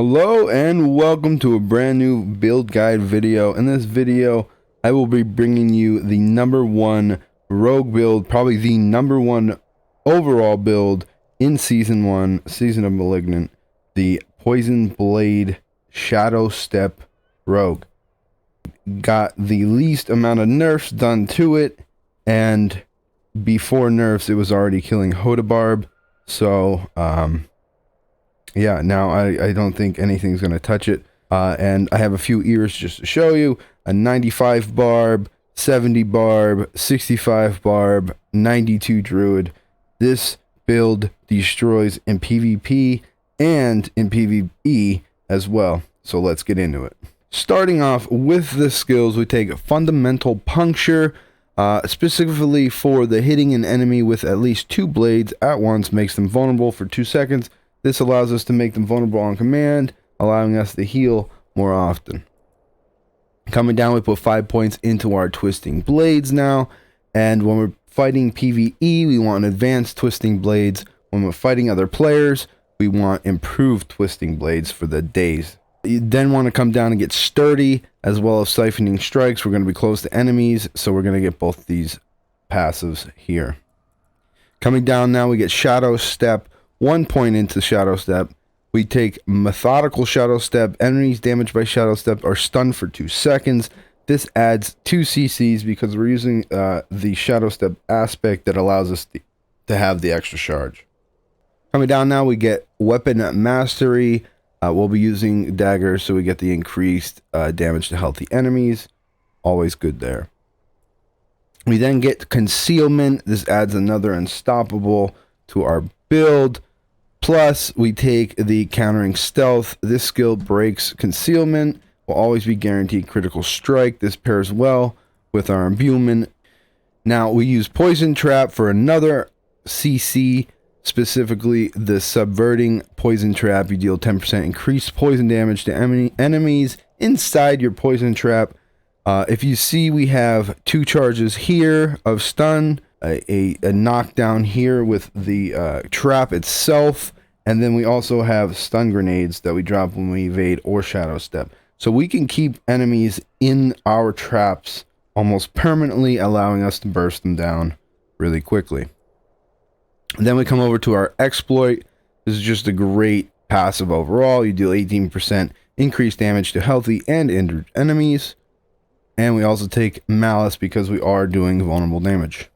Hello and welcome to a brand new build guide video. In this video, I will be bringing you the #1 rogue build, probably the #1 overall build in Season 1, Season of Malignant, the Poison Blade Shadow Step Rogue. Got the least amount of nerfs done to it, and before nerfs, it was already killing Hodabarb, so, yeah, now I don't think anything's going to touch it. And I have a few ears just to show you. A 95 barb, 70 barb, 65 barb, 92 druid. This build destroys in PvP and in PvE as well. So let's get into it. Starting off with the skills, we take Fundamental Puncture. Specifically for the hitting an enemy with at least 2 blades at once makes them vulnerable for 2 seconds. This allows us to make them vulnerable on command, allowing us to heal more often. Coming down, we put 5 points into our Twisting Blades now. And when we're fighting PvE, we want advanced Twisting Blades. When we're fighting other players, we want improved Twisting Blades for the days. You then want to come down and get Sturdy, as well as Siphoning Strikes. We're going to be close to enemies, so we're going to get both these passives here. Coming down now, we get Shadow Step. 1 point into Shadow Step. We take Methodical Shadow Step. Enemies damaged by Shadow Step are stunned for 2 seconds. This adds 2 CCs because we're using the Shadow Step aspect that allows us to have the extra charge. Coming down now, we get Weapon Mastery. We'll be using daggers, so we get the increased damage to healthy enemies. Always good there. We then get Concealment. This adds another Unstoppable to our build. Plus, we take the Countering Stealth. This skill breaks Concealment. Will always be guaranteed critical strike. This pairs well with our imbuement. Now, we use Poison Trap for another CC. Specifically, the Subverting Poison Trap. You deal 10% increased poison damage to enemies inside your Poison Trap. If you see, we have 2 charges here of stun. A knockdown here with the trap itself, and then we also have stun grenades that we drop when we evade or Shadow Step. So we can keep enemies in our traps almost permanently, allowing us to burst them down really quickly. And then we come over to our Exploit. This is just a great passive overall. You deal 18% increased damage to healthy and injured enemies, and we also take Malice because we are doing vulnerable damage.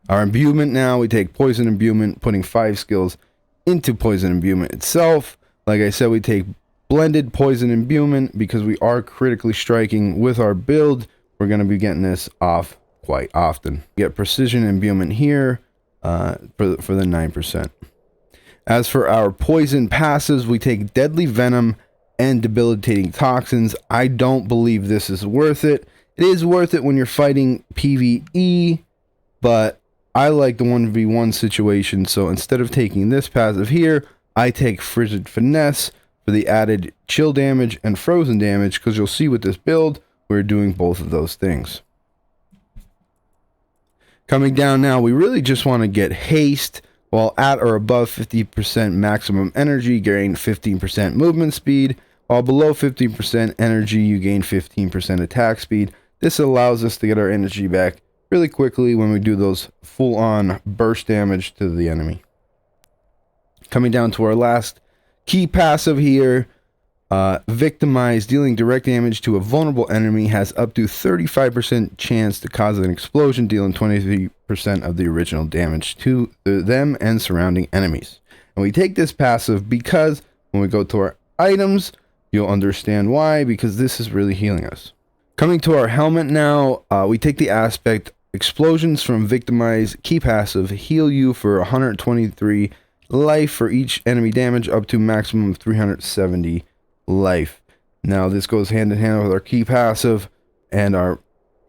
Our imbuement now, we take Poison Imbuement, putting 5 skills into Poison Imbuement itself. Like I said, we take Blended Poison Imbuement because we are critically striking with our build. We're going to be getting this off quite often. We get Precision Imbuement here for the 9%. As for our poison passives, we take Deadly Venom and Debilitating Toxins. I don't believe this is worth it. It is worth it when you're fighting PvE, but I like the 1v1 situation, so instead of taking this passive here, I take Frigid Finesse for the added chill damage and frozen damage, because you'll see with this build, we're doing both of those things. Coming down now, we really just want to get Haste. While at or above 50% maximum energy, gain 15% movement speed. While below 15% energy, you gain 15% attack speed. This allows us to get our energy back really quickly when we do those full-on burst damage to the enemy. Coming down to our last key passive here, Victimize. Dealing direct damage to a vulnerable enemy has up to 35% chance to cause an explosion, dealing 23% of the original damage to them and surrounding enemies. And we take this passive because when we go to our items, you'll understand why, because this is really healing us. Coming to our helmet now, we take the aspect Explosions from Victimize. Key passive, heal you for 123 life for each enemy damage up to maximum 370 life. Now this goes hand in hand with our key passive and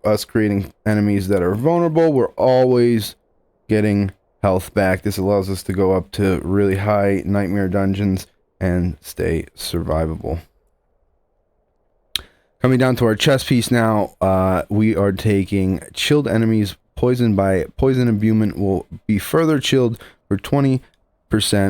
us creating enemies that are vulnerable. We're always getting health back. This allows us to go up to really high nightmare dungeons and stay survivable. Coming down to our chest piece now, we are taking Chilled Enemies. Poisoned by Poison Imbuement will be further chilled for 20%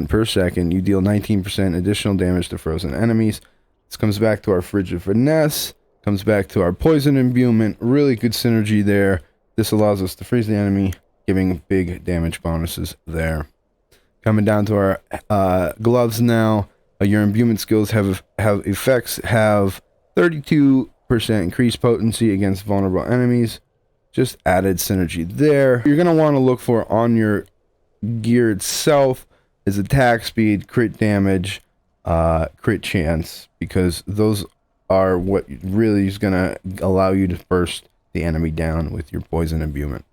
per second. You deal 19% additional damage to frozen enemies. This comes back to our Frigid Finesse, comes back to our Poison Imbuement. Really good synergy there. This allows us to freeze the enemy, giving big damage bonuses there. Coming down to our gloves now. Your imbuement skills have 32% increased potency against vulnerable enemies. Just added synergy there. You're going to want to look for on your gear itself is attack speed, crit damage, crit chance, because those are what really is going to allow you to burst the enemy down with your poison imbuement.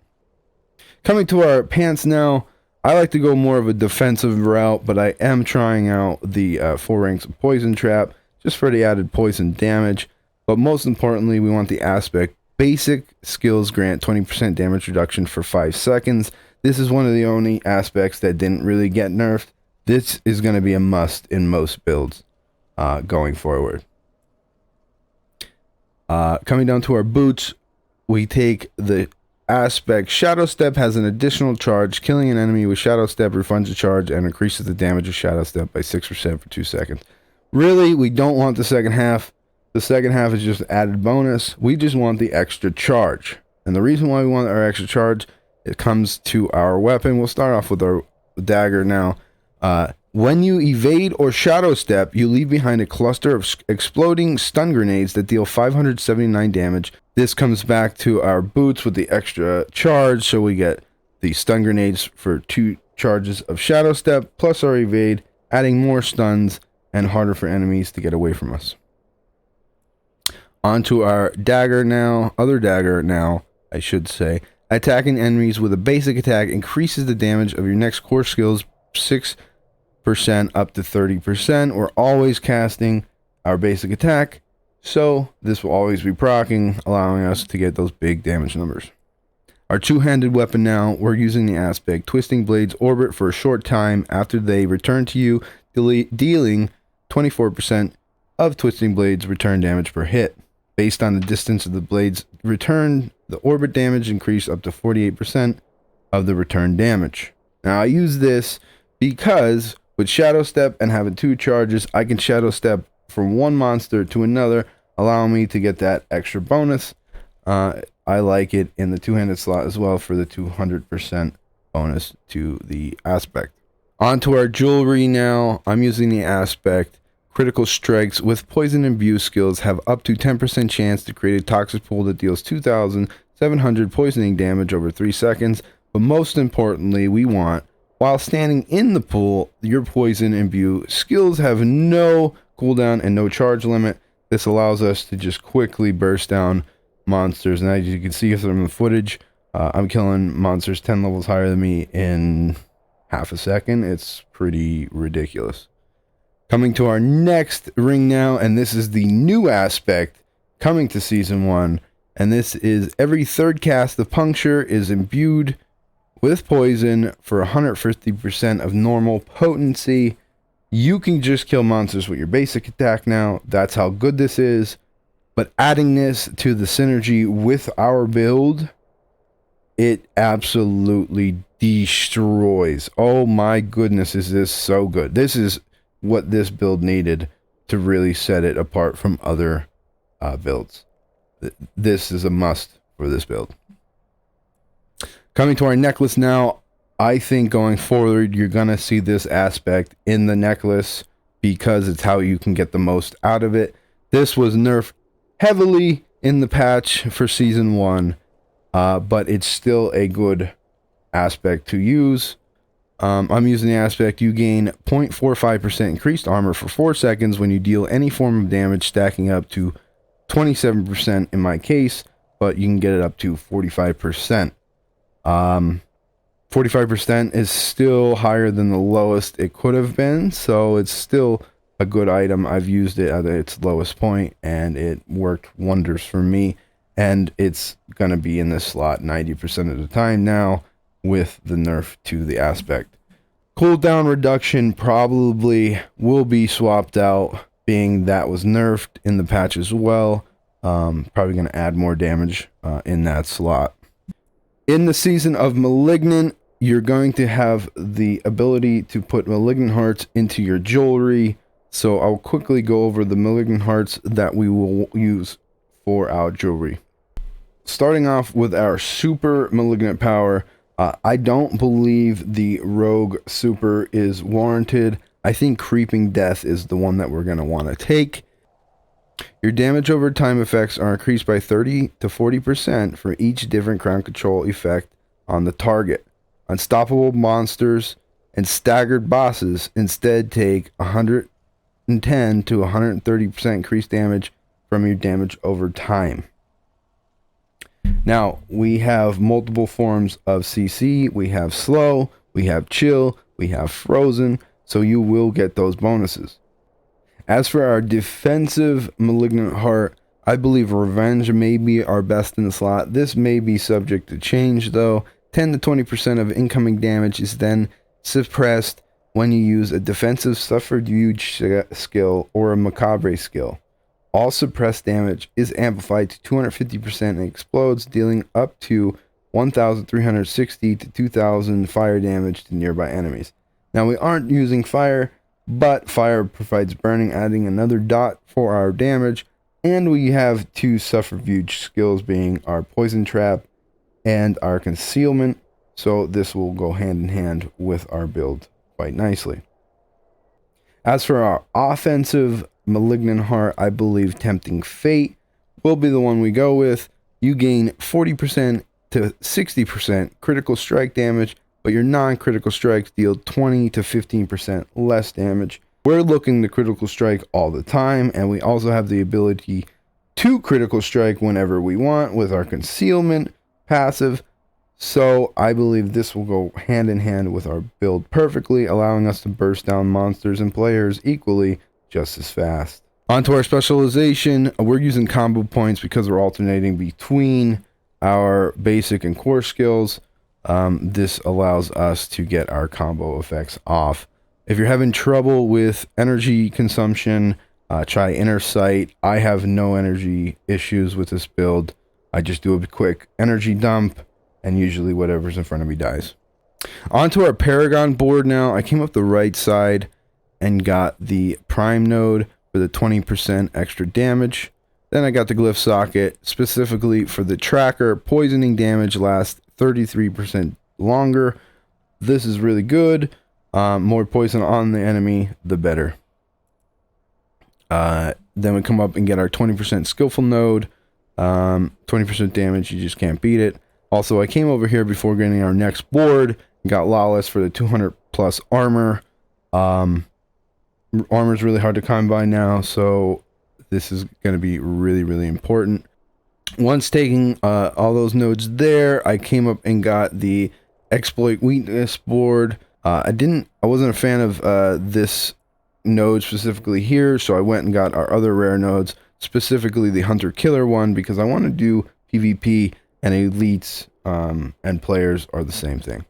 Coming to our pants now. I like to go more of a defensive route, but I am trying out the 4 ranks of poison trap just for the added poison damage. But most importantly, we want the aspect. Basic skills grant 20% damage reduction for 5 seconds. This is one of the only aspects that didn't really get nerfed. This is going to be a must in most builds going forward. Coming down to our boots, we take the aspect. Shadow Step has an additional charge. Killing an enemy with Shadow Step refunds a charge and increases the damage of Shadow Step by 6% for 2 seconds. Really, we don't want the second half. The second half is just added bonus. We just want the extra charge. And the reason why we want our extra charge, it comes to our weapon. We'll start off with our dagger now. When you evade or Shadow Step, you leave behind a cluster of exploding stun grenades that deal 579 damage. This comes back to our boots with the extra charge, so we get the stun grenades for 2 charges of Shadow Step, plus our evade, adding more stuns and harder for enemies to get away from us. Onto our dagger now, I should say. Attacking enemies with a basic attack increases the damage of your next core skills 6% up to 30%. We're always casting our basic attack, so this will always be proccing, allowing us to get those big damage numbers. Our two-handed weapon now, we're using the aspect. Twisting blades orbit for a short time after they return to you, dealing 24% of twisting blades return damage per hit. Based on the distance of the blades return, the orbit damage increased up to 48% of the return damage. Now I use this because with Shadow Step and having 2 charges, I can Shadow Step from one monster to another, allowing me to get that extra bonus. I like it in the two-handed slot as well for the 200% bonus to the aspect. Onto our jewelry now. I'm using the aspect. Critical strikes with poison imbue skills have up to 10% chance to create a toxic pool that deals 2,700 poisoning damage over 3 seconds. But most importantly, we want, while standing in the pool, your poison imbue skills have no cooldown and no charge limit. This allows us to just quickly burst down monsters, and as you can see from the footage, I'm killing monsters 10 levels higher than me in half a second. It's pretty ridiculous. Coming to our next ring now, and this is the new aspect coming to season 1, and this is every third cast of puncture is imbued with poison for 150% of normal potency. You can just kill monsters with your basic attack now. That's how good this is. But adding this to the synergy with our build, it absolutely destroys. Oh my goodness, is this so good. This is what this build needed to really set it apart from other builds. This is a must for this build. Coming to our necklace now, I think going forward, you're going to see this aspect in the necklace because it's how you can get the most out of it. This was nerfed heavily in the patch for season 1, but it's still a good aspect to use. I'm using the aspect. You gain 0.45% increased armor for 4 seconds when you deal any form of damage, stacking up to 27% in my case, but you can get it up to 45%. 45% is still higher than the lowest it could have been, so it's still a good item. I've used it at its lowest point and it worked wonders for me, and it's gonna be in this slot 90% of the time now with the nerf to the aspect. Cooldown reduction probably will be swapped out, being that was nerfed in the patch as well. Probably gonna add more damage in that slot. In the season of Malignant, you're going to have the ability to put malignant hearts into your jewelry. So I'll quickly go over the malignant hearts that we will use for our jewelry. Starting off with our super malignant power, I don't believe the rogue super is warranted. I think creeping death is the one that we're going to want to take. Your damage over time effects are increased by 30 to 40% for each different crown control effect on the target. Unstoppable monsters and staggered bosses instead take 110 to 130% increased damage from your damage over time. Now, we have multiple forms of CC. We have slow, we have chill, we have frozen, so you will get those bonuses. As for our defensive malignant heart, I believe revenge may be our best in the slot. This may be subject to change though. 10 to 20% of incoming damage is then suppressed when you use a defensive subterfuge skill or a macabre skill. All suppressed damage is amplified to 250% and explodes, dealing up to 1,360 to 2,000 fire damage to nearby enemies. Now we aren't using fire, but fire provides burning, adding another dot for our damage, and we have two subterfuge skills being our poison trap and our concealment, so this will go hand in hand with our build quite nicely. As for our offensive malignant heart, I believe tempting fate will be the one we go with. You gain 40% to 60% critical strike damage, but your non-critical strikes deal 20 to 15% less damage. We're looking to critical strike all the time, and we also have the ability to critical strike whenever we want with our concealment passive. So I believe this will go hand in hand with our build perfectly, allowing us to burst down monsters and players equally just as fast. Onto our specialization, we're using combo points because we're alternating between our basic and core skills. This allows us to get our combo effects off. If you're having trouble with energy consumption, try Inner Sight. I have no energy issues with this build. I just do a quick energy dump, and usually whatever's in front of me dies. Onto our Paragon board now. I came up the right side and got the Prime node for the 20% extra damage. Then I got the Glyph socket specifically for the tracker. Poisoning damage lasts 33% longer. This is really good. More poison on the enemy, the better. Then we come up and get our 20% skillful node. 20% damage, you just can't beat it. Also, I came over here before getting our next board and got Lawless for the 200 plus armor. Armor is really hard to come by now, so this is going to be really, really important. Once taking all those nodes there, I came up and got the exploit weakness board. I wasn't a fan of this node specifically here, so I went and got our other rare nodes, specifically the hunter killer one, because I want to do PvP, and elites and players are the same thing.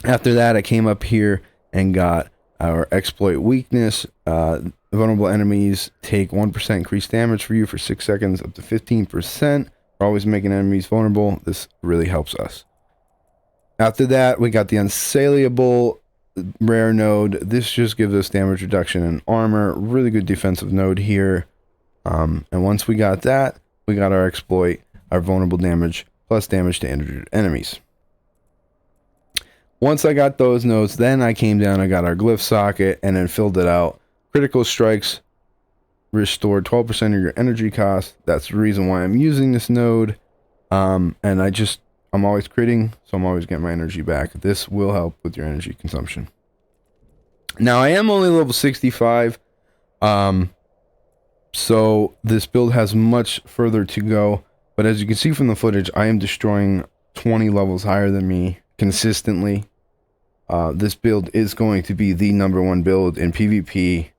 After that, I came up here and got our exploit weakness. Vulnerable enemies take 1% increased damage for you for 6 seconds, up to 15%. We're always making enemies vulnerable. This really helps us. After that, we got the unsaleable rare node. This just gives us damage reduction and armor. Really good defensive node here. And once we got that, we got our exploit, our vulnerable damage, plus damage to injured enemies. Once I got those nodes, then I came down, I got our Glyph socket, and then filled it out. Critical strikes restored 12% of your energy cost. That's the reason why I'm using this node. And I'm always critting, so I'm always getting my energy back. This will help with your energy consumption. Now, I am only level 65. So this build has much further to go. But as you can see from the footage, I am destroying 20 levels higher than me consistently. This build is going to be the #1 build in PvP,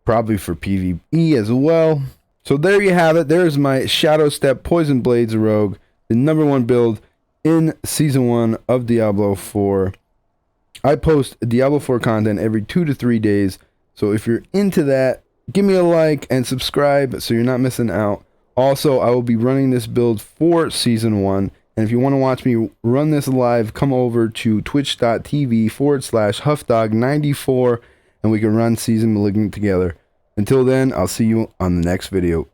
probably for PvE as well. So there you have it. There's my Shadow Step Poison Blades Rogue, the #1 build in Season 1 of Diablo 4. I post Diablo 4 content every 2 to 3 days. So if you're into that, give me a like and subscribe so you're not missing out. Also, I will be running this build for Season 1 And if you want to watch me run this live, come over to twitch.tv/HuffDog94 and we can run Season Malignant together. Until then, I'll see you on the next video.